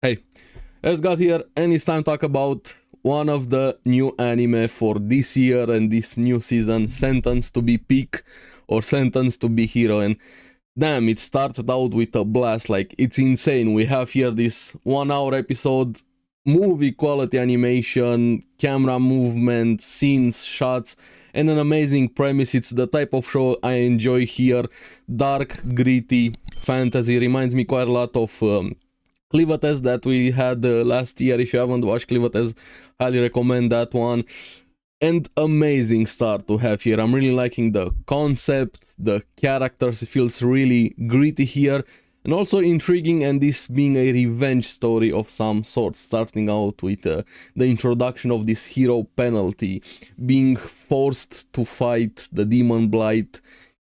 Hey, let's got here and it's time to talk about one of the new anime for this year and this new season, Sentenced to be Peak or Sentenced to be Hero. And damn, it started out with a blast, like it's insane. We have here this 1 hour episode, movie quality animation, camera movement, scenes, shots, and an amazing premise. It's the type of show I enjoy here. Dark, gritty, fantasy, reminds me quite a lot of Clivates that we had last year. If you haven't watched Clivates, highly recommend that one. And amazing start to have here. I'm really liking the concept, the characters, it feels really gritty here, and also intriguing, and this being a revenge story of some sort, starting out with the introduction of this hero penalty, being forced to fight the demon blight,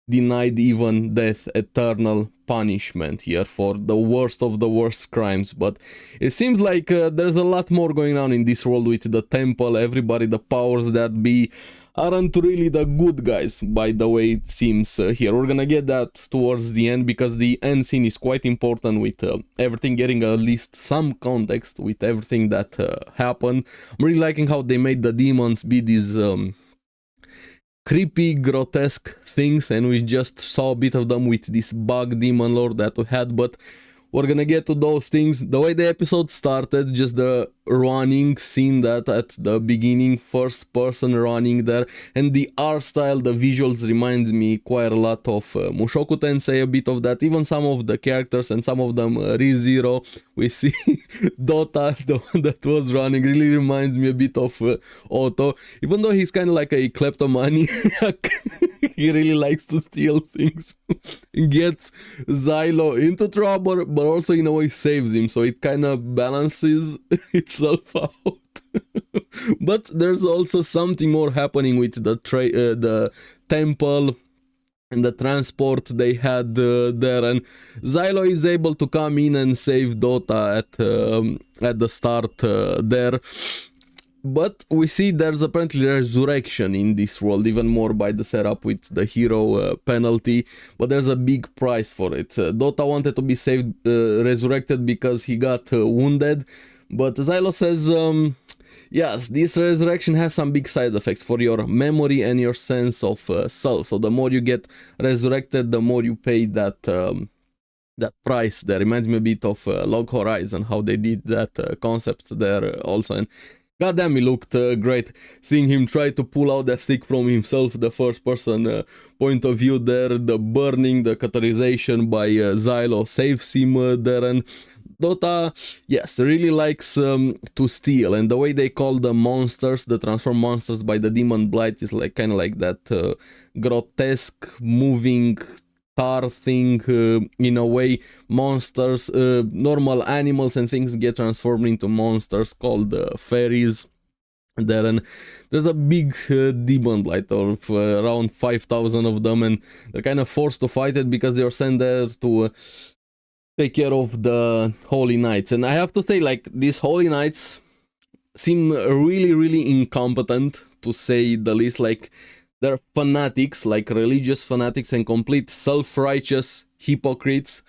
denied even death, eternal punishment here for the worst of the worst crimes. But it seems like there's a lot more going on in this world with the temple. Everybody, the powers that be, aren't really the good guys, by the way it seems here. We're gonna get that towards the end, because the end scene is quite important, with everything getting at least some context with everything that happened. I'm really liking how they made the demons be these creepy, grotesque things, and we just saw a bit of them with this bug demon lord that we had, but we're gonna get to those things. The way the episode started, just the running scene that at the beginning, first person running there, and the art style, the visuals reminds me quite a lot of Mushoku Tensei, a bit of that, even some of the characters and some of them Re:Zero. We see Dota, the one that was running, really reminds me a bit of Otto, even though he's kind of like a kleptomaniac. He really likes to steal things. Gets Xylo into trouble, but also in a way saves him, so it kind of balances itself out. But there's also something more happening with the temple and the transport they had there, and Xylo is able to come in and save Dota at the start there. But we see there's apparently resurrection in this world, even more by the setup with the hero penalty, but there's a big price for it. Dota wanted to be saved, resurrected, because he got wounded, but Xylo says, yes, this resurrection has some big side effects for your memory and your sense of self, so the more you get resurrected, the more you pay that price. That reminds me a bit of Log Horizon, how they did that concept there also, and goddamn, he looked great. Seeing him try to pull out that stick from himself, the first person point of view there, the burning, the cauterization by Xylo saves him there, and Dota, yes, really likes to steal, and the way they call the monsters, the transform monsters by the demon blight, is like kind of like that grotesque moving tar thing, in a way. Monsters, normal animals and things get transformed into monsters called fairies there, and there's a big demon blight of around 5,000 of them, and they're kind of forced to fight it because they were sent there to take care of the holy knights. And I have to say, like, these holy knights seem really incompetent, to say the least. Like, they're fanatics, like religious fanatics, and complete self-righteous hypocrites.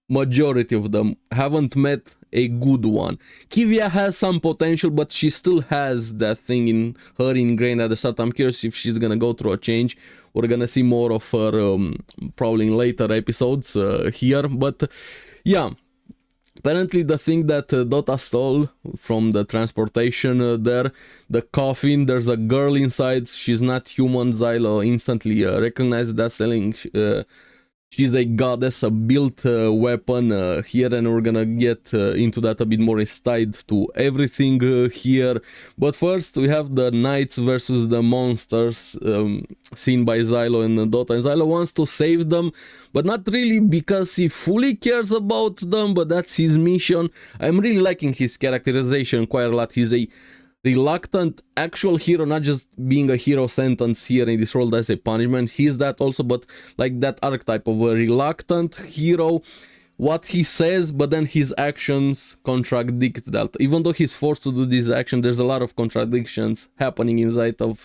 Majority of them haven't met a good one. Kivia has some potential, but she still has that thing in her ingrained at the start. I'm curious if she's gonna go through a change. We're gonna see more of her probably in later episodes here, but yeah. Apparently the thing that Dota stole from the transportation there, the coffin, there's a girl inside, she's not human. Xylo instantly recognized that, selling she's a goddess, a built weapon here, and we're gonna get into that a bit more. It's tied to everything here. But first we have the knights versus the monsters, seen by Xylo and Dota, and Xylo wants to save them, but not really because he fully cares about them, but that's his mission. I'm really liking his characterization quite a lot. He's a reluctant actual hero, not just being a hero sentenced here in this world as a punishment. He's that also, but like that archetype of a reluctant hero. What he says, but then his actions contradict that. Even though he's forced to do this action, there's a lot of contradictions happening inside of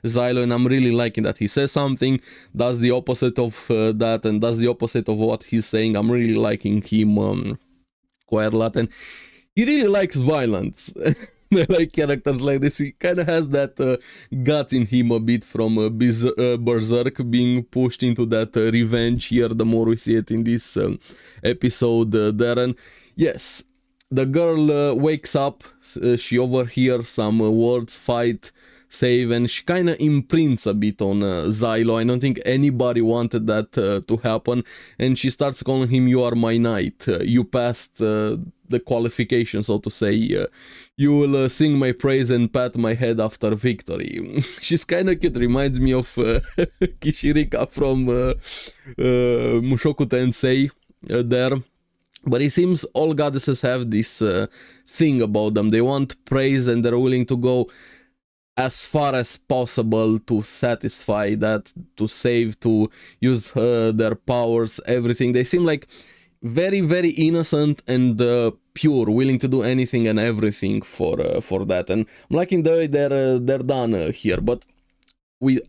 Xylo, and I'm really liking that. He says something, does the opposite of that, and does the opposite of what he's saying. I'm really liking him quite a lot, and he really likes violence. I like characters like this. He kind of has that gut in him a bit from Berserk, being pushed into that revenge here. The more we see it in this episode, Darren. Yes, the girl wakes up. She overhears some words, fight, save, and she kind of imprints a bit on Xylo. I don't think anybody wanted that to happen, and she starts calling him, "You are my knight. You passed the qualification, so to say. You will sing my praise and pat my head after victory." She's kind of cute. Reminds me of Kishirika from Mushoku Tensei there. But it seems all goddesses have this thing about them. They want praise and they're willing to go as far as possible to satisfy that, to save, to use their powers, everything. They seem like very, very innocent and pure, willing to do anything and everything for that. And I'm liking the way they're done here. But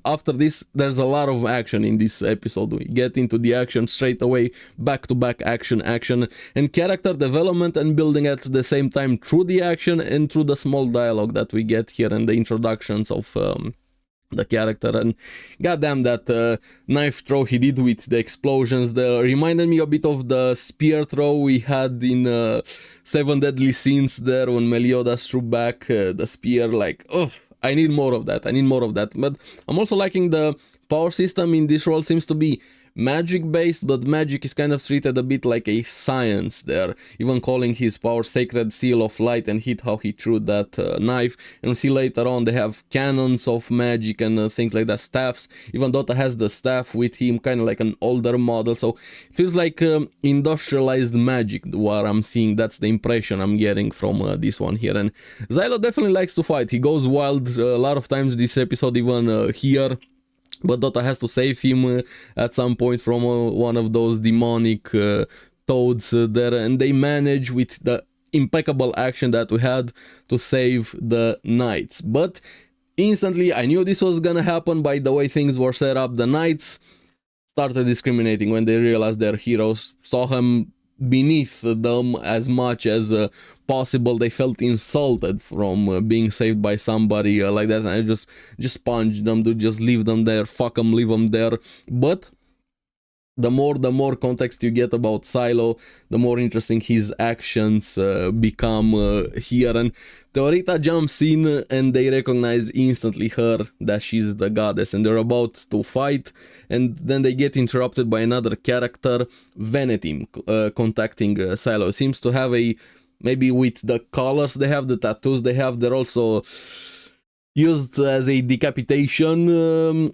after this, there's a lot of action in this episode. We get into the action straight away, back-to-back action, and character development and building at the same time through the action and through the small dialogue that we get here and the introductions of the character. And goddamn, that knife throw he did with the explosions there reminded me a bit of the spear throw we had in Seven Deadly Sins there when Meliodas threw back the spear. Like, ugh, I need more of that. But I'm also liking the power system in this role. Seems to be magic based, but magic is kind of treated a bit like a science there, even calling his power Sacred Seal of Light, and hit how he threw that knife. And we see later on they have cannons of magic and things like that, staffs. Even Dota has the staff with him, kind of like an older model, so it feels like industrialized magic what I'm seeing. That's the impression I'm getting from this one here. And Xylo definitely likes to fight. He goes wild a lot of times this episode, even here. But Dota has to save him at some point from one of those demonic toads there, and they manage with the impeccable action that we had to save the knights. But instantly, I knew this was gonna happen by the way things were set up. The knights started discriminating when they realized their heroes saw him beneath them as much as possible. They felt insulted from being saved by somebody like that, and I just punched them, to just leave them there, fuck them, leave them there. But the more context you get about Xylo, the more interesting his actions become here. And Teorita jumps in and they recognize instantly her, that she's the goddess, and they're about to fight, and then they get interrupted by another character, Venetim, contacting Xylo. Seems to have a, maybe with the colors they have, the tattoos they have, they're also used as a decapitation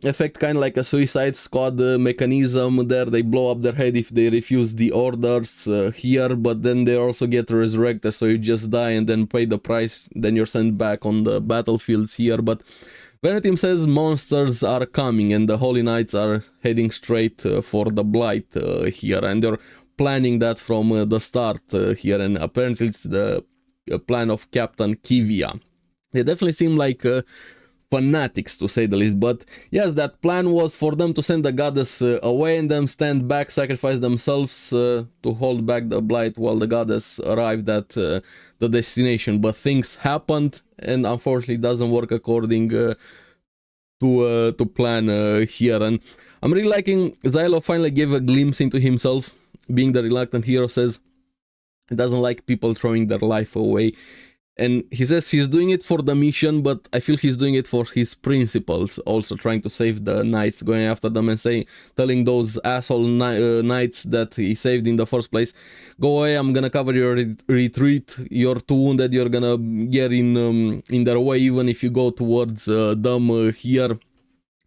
effect, kind of like a Suicide Squad mechanism there. They blow up their head if they refuse the orders here, but then they also get resurrected, so you just die and then pay the price, then you're sent back on the battlefields here. But Venetim says monsters are coming and the Holy Knights are heading straight for the Blight here, and they're planning that from the start here, and apparently it's the plan of Captain Kivia. They definitely seem like fanatics, to say the least. But yes, that plan was for them to send the goddess away and then stand back, sacrifice themselves to hold back the Blight while the goddess arrived at the destination. But things happened, and unfortunately it doesn't work according to plan here. And I'm really liking Xylo finally gave a glimpse into himself, being the reluctant hero. Says he doesn't like people throwing their life away. And he says he's doing it for the mission, but I feel he's doing it for his principles, also trying to save the knights, going after them and telling those asshole knights that he saved in the first place, go away, I'm gonna cover your retreat, you're too wounded, you're gonna get in their way even if you go towards them here.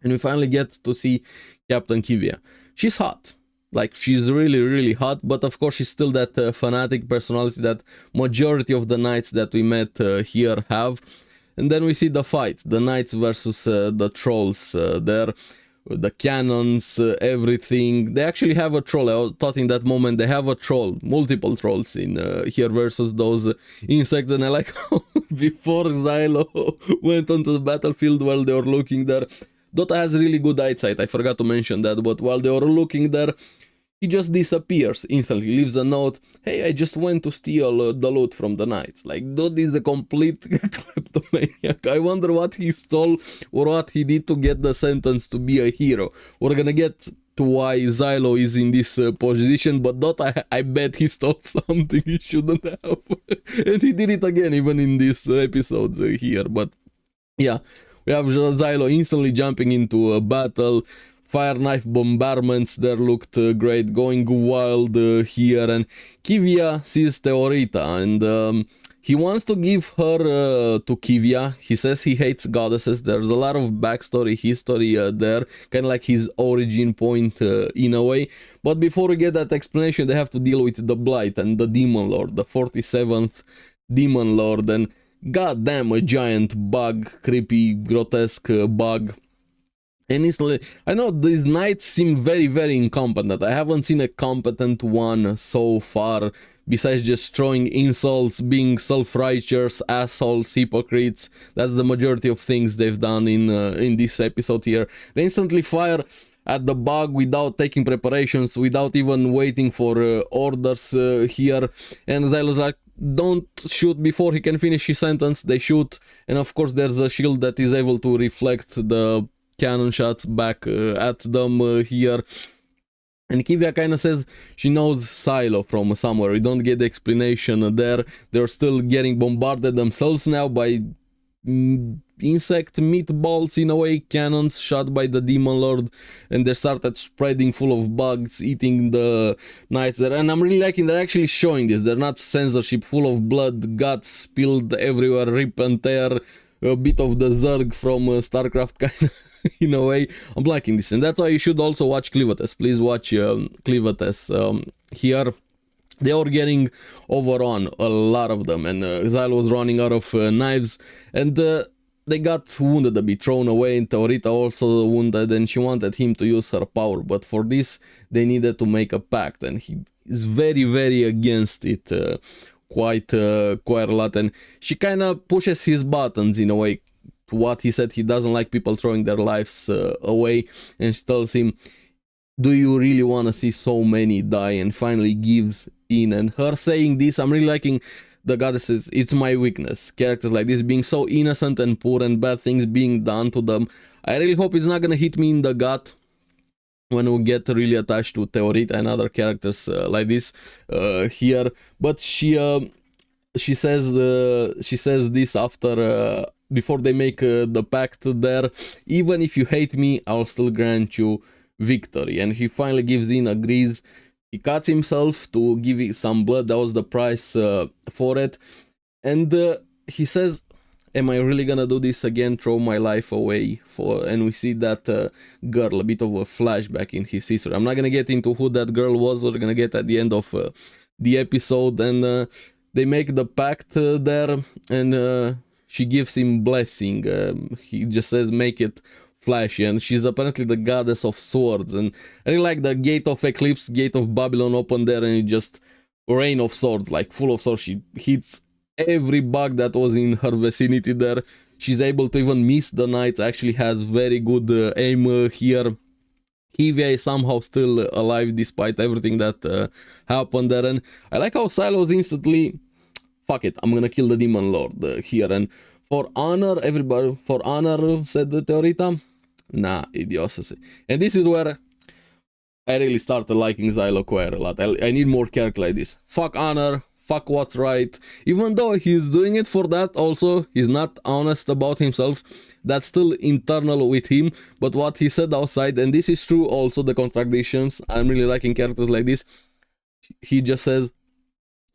And we finally get to see Captain Kivia. She's hot. Like, she's really, really hot, but of course she's still that fanatic personality that majority of the knights that we met here have. And then we see the fight, the knights versus the trolls there, the cannons, everything. They actually have a troll. I thought in that moment they have a troll, multiple trolls in here versus those insects. And I like how before Xylo went onto the battlefield while they were looking there, Dota has really good eyesight, I forgot to mention that, but while they were looking there, he just disappears instantly, leaves a note, hey, I just went to steal the loot from the knights. Like, dude is a complete kleptomaniac. I wonder what he stole or what he did to get the sentence to be a hero. We're gonna get to why Xylo is in this position, but I bet he stole something he shouldn't have. And he did it again, even in these episodes here. But yeah, we have Xylo instantly jumping into a battle. Fire knife bombardments there looked great, going wild here. And Kivia sees Theorita, and he wants to give her to Kivia. He says he hates goddesses. There's a lot of backstory, history there, kind of like his origin point in a way. But before we get that explanation, they have to deal with the Blight and the Demon Lord, the 47th Demon Lord. And goddamn, a giant bug, creepy, grotesque bug. And instantly, I know these knights seem very, very incompetent. I haven't seen a competent one so far, besides just throwing insults, being self-righteous, assholes, hypocrites. That's the majority of things they've done in this episode here. They instantly fire at the bug without taking preparations, without even waiting for orders here. And Xylo's like, don't shoot before he can finish his sentence. They shoot, and of course there's a shield that is able to reflect the cannon shots back at them here. And Kivia kind of says she knows Xylo from somewhere. We don't get the explanation there. They're still getting bombarded themselves now by insect meatballs, in a way, cannons shot by the Demon Lord, and they started spreading full of bugs, eating the knights there. And I'm really liking they're actually showing this. They're not censorship, full of blood, guts spilled everywhere, rip and tear, a bit of the Zerg from StarCraft kind of. In a way, I'm liking this, and that's why you should also watch Clivates. Please watch Clivates here. They are getting overrun, a lot of them, and Xylo was running out of knives, and they got wounded a bit, thrown away, and Theorita also wounded, and she wanted him to use her power, but for this they needed to make a pact, and he is very, very against it quite a lot, and she kind of pushes his buttons in a way. What he said, he doesn't like people throwing their lives away, and she tells him, do you really want to see so many die? And finally gives in. And her saying this, I'm really liking the goddesses. It's my weakness, characters like this being so innocent and poor and bad things being done to them. I really hope it's not gonna hit me in the gut when we get really attached to Theorita and other characters like this here. But she says this after before they make the pact there. Even if you hate me, I'll still grant you victory. And he finally gives in, agrees. He cuts himself to give some blood. That was the price for it. And he says, am I really gonna do this again? Throw my life away for? And we see that girl, a bit of a flashback in his history. I'm not gonna get into who that girl was. We're gonna get at the end of the episode. And they make the pact there, and she gives him blessing. He just says, make it flashy, and she's apparently the goddess of swords. And I really like the Gate of Eclipse, Gate of Babylon open there, and it just rain of swords, like full of swords. She hits every bug that was in her vicinity there. She's able to even miss the knights, actually has very good aim here. Kivia is somehow still alive despite everything that happened there. And I like how Xylo's instantly, fuck it, I'm gonna kill the Demon Lord here. And for honor, everybody, for honor, said the Theorita. Nah, idiocy. And this is where I really started liking Xylo quite a lot. I need more characters like this. Fuck honor, fuck what's right. Even though he's doing it for that also, he's not honest about himself. That's still internal with him. But what he said outside, and this is true also, the contradictions. I'm really liking characters like this. He just says,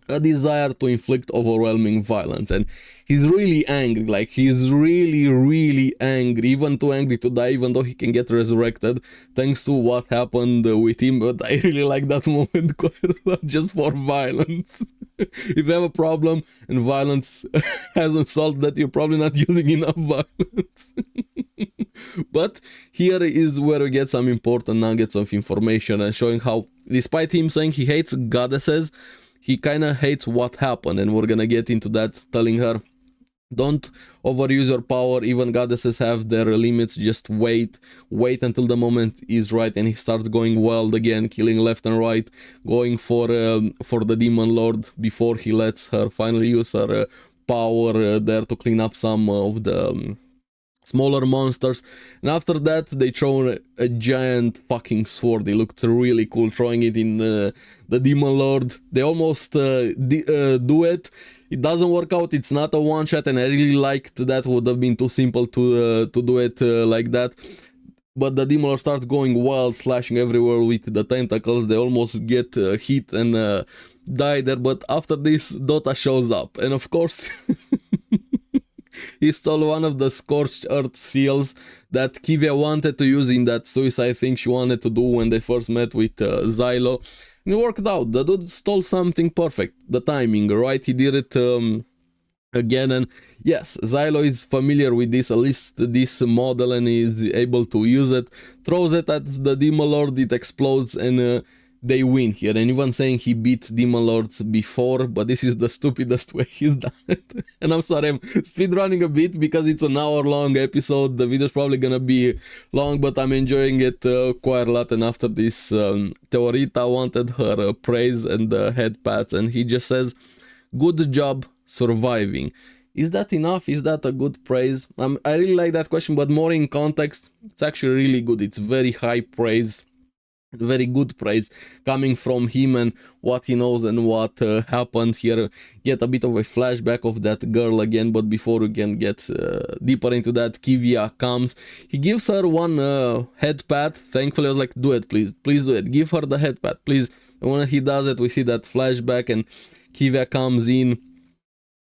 a desire to inflict overwhelming violence, and he's really angry, like he's really angry, even too angry to die, even though he can get resurrected thanks to what happened with him. But I really like that moment quite a lot, just for violence. If you have a problem and violence hasn't solved that, you're probably not using enough violence. But here is where we get some important nuggets of information, and showing how, despite him saying he hates goddesses, he kind of hates what happened, and we're gonna get into that, telling her Don't overuse your power. Even goddesses have their limits. Just wait until the moment is right. And he starts going wild again, killing left and right, going for the demon lord before he lets her finally use her power there to clean up some of the smaller monsters. And after that they throw a giant fucking sword. They looked really cool throwing it in the demon lord. They almost do it. It doesn't work out. It's not a one shot, and I really liked that. Would have been too simple to do it like that. But the demon lord starts going wild, slashing everywhere with the tentacles. They almost get hit and die there. But after this, Dota shows up, and of course he stole one of the scorched earth seals that Kivia wanted to use in that suicide thing she wanted to do when they first met with Xylo. And it worked out. The dude stole something perfect. The timing, right? He did it again. And yes, Xylo is familiar with this, at least this model, and is able to use it. Throws it at the Demon Lord, it explodes, and they win here. And even saying he beat Demon Lords before, but this is the stupidest way he's done it. And I'm sorry, I'm speedrunning a bit because it's an hour-long episode. The video's probably gonna be long, but I'm enjoying it quite a lot. And after this, Teorita wanted her praise and head pat, and he just says, "Good job surviving." Is that enough? Is that a good praise? I really like that question, but more in context, it's actually really good. It's very high praise. Very good praise coming from him and what he knows and what happened here. Get a bit of a flashback of that girl again, but before we can get deeper into that, Kivia comes. He gives her one head pat. Thankfully I was like, do it, please do it, give her the head pat, please. And when he does it, we see that flashback and Kivia comes in,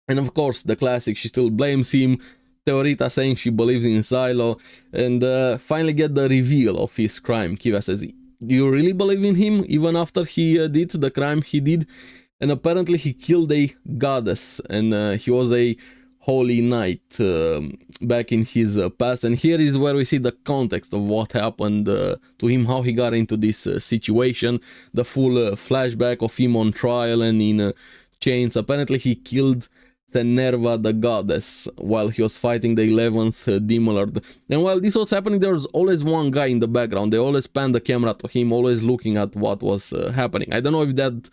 and of course the classic, she still blames him. Teorita saying she believes in Xylo, and finally get the reveal of his crime. Kivia says, "Do you really believe in him even after he did the crime he did?" And apparently he killed a goddess, and he was a holy knight back in his past. And here is where we see the context of what happened to him, how he got into this situation, the full flashback of him on trial and in chains. Apparently he killed Tenerva the goddess while he was fighting the 11th Demon Lord. And while this was happening, there was always one guy in the background. They always panned the camera to him, always looking at what was happening. I don't know if that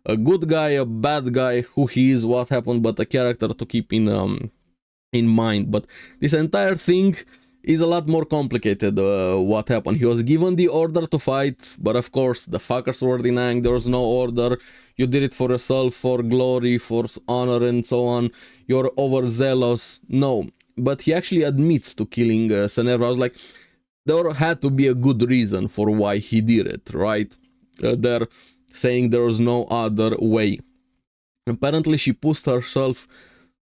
a good guy, a bad guy, who he is, what happened, but a character to keep in mind. But this entire thing is a lot more complicated. What happened? He was given the order to fight, but of course the fuckers were denying there was no order. You did it for yourself, for glory, for honor, and so on. You're overzealous. No, but he actually admits to killing Senerva. I was like, there had to be a good reason for why he did it, right? They're saying there was no other way. Apparently she pushed herself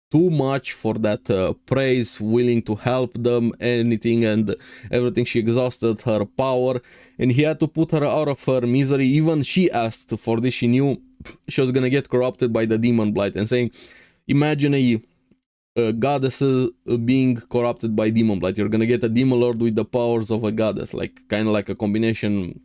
too much for that praise, willing to help them, anything and everything. She exhausted her power, and he had to put her out of her misery. Even she asked for this. She knew she was gonna get corrupted by the demon blight, and saying, imagine a goddess being corrupted by demon blight. You're gonna get a demon lord with the powers of a goddess, like kind of like a combination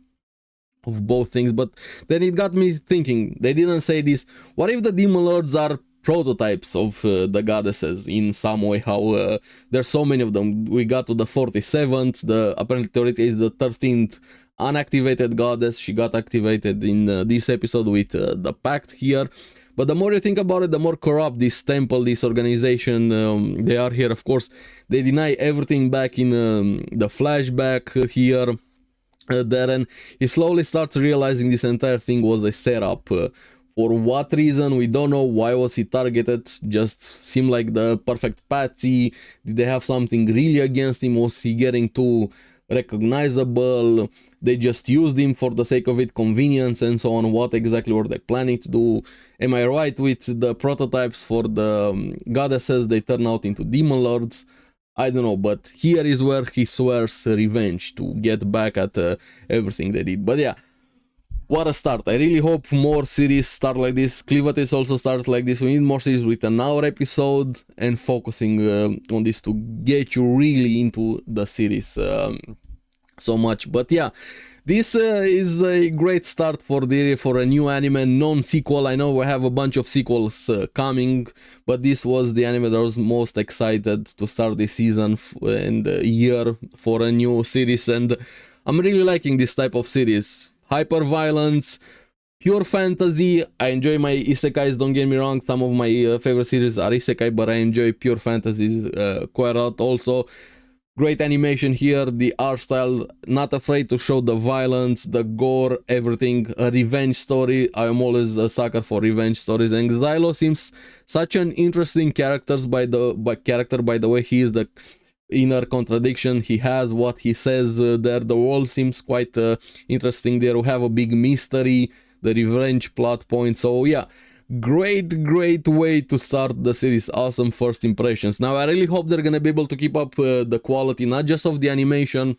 of both things. But then it got me thinking, they didn't say this, what if the demon lords are prototypes of the goddesses in some way? How there's so many of them. We got to the 47th, the apparently Teorita is the 13th unactivated goddess. She got activated in this episode with the pact here. But the more you think about it, the more corrupt this temple, this organization, they are here. Of course, they deny everything back in the flashback here. Darren, he slowly starts realizing this entire thing was a setup. For what reason, we don't know. Why was he targeted? Just seemed like the perfect patsy. Did they have something really against him? Was he getting too recognizable? They just used him for the sake of it, convenience and so on. What exactly were they planning to do? Am I right with the prototypes for the goddesses? They turn out into demon lords. I don't know, but here is where he swears revenge to get back at everything they did. But yeah, what a start. I really hope more series start like this. Clivatis also start like this. We need more series with an hour episode and focusing on this to get you really into the series so much. But yeah, This is a great start for a new anime, non-sequel. I know we have a bunch of sequels coming, but this was the anime that I was most excited to start this season and year for a new series, and I'm really liking this type of series. Hyper violence, pure fantasy. I enjoy my isekais, don't get me wrong. Some of my favorite series are isekai, but I enjoy pure fantasy quite a lot also. Great animation here, the art style, not afraid to show the violence, the gore, everything. A revenge story. I am always a sucker for revenge stories, and Xylo seems such an interesting character by the way he is, the inner contradiction he has, what he says there. The world seems quite interesting there. We have a big mystery, the revenge plot point. So yeah, great way to start the series. Awesome first impressions. Now I really hope they're gonna be able to keep up the quality, not just of the animation,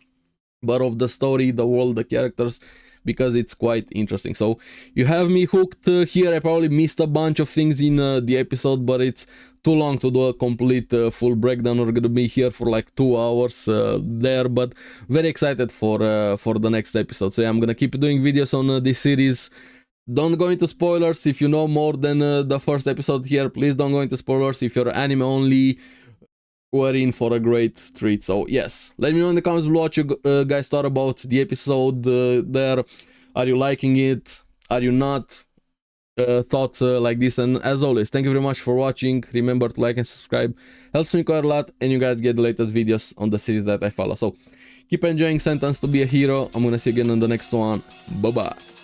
but of the story, the world, the characters, because it's quite interesting. So you have me hooked here. I probably missed a bunch of things in the episode, but it's too long to do a complete full breakdown. We're gonna be here for like 2 hours there, but very excited for the next episode. So yeah, I'm gonna keep doing videos on this series. Don't go into spoilers. If you know more than the first episode here, please don't go into spoilers. If you're anime only, we're in for a great treat. So yes, let me know in the comments below what you guys thought about the episode there. Are you liking it? Are you not? Thoughts like this. And as always, thank you very much for watching. Remember to like and subscribe. Helps me quite a lot, and you guys get the latest videos on the series that I follow. So keep enjoying Sentence to be a Hero. I'm gonna see you again on the next one. Bye bye.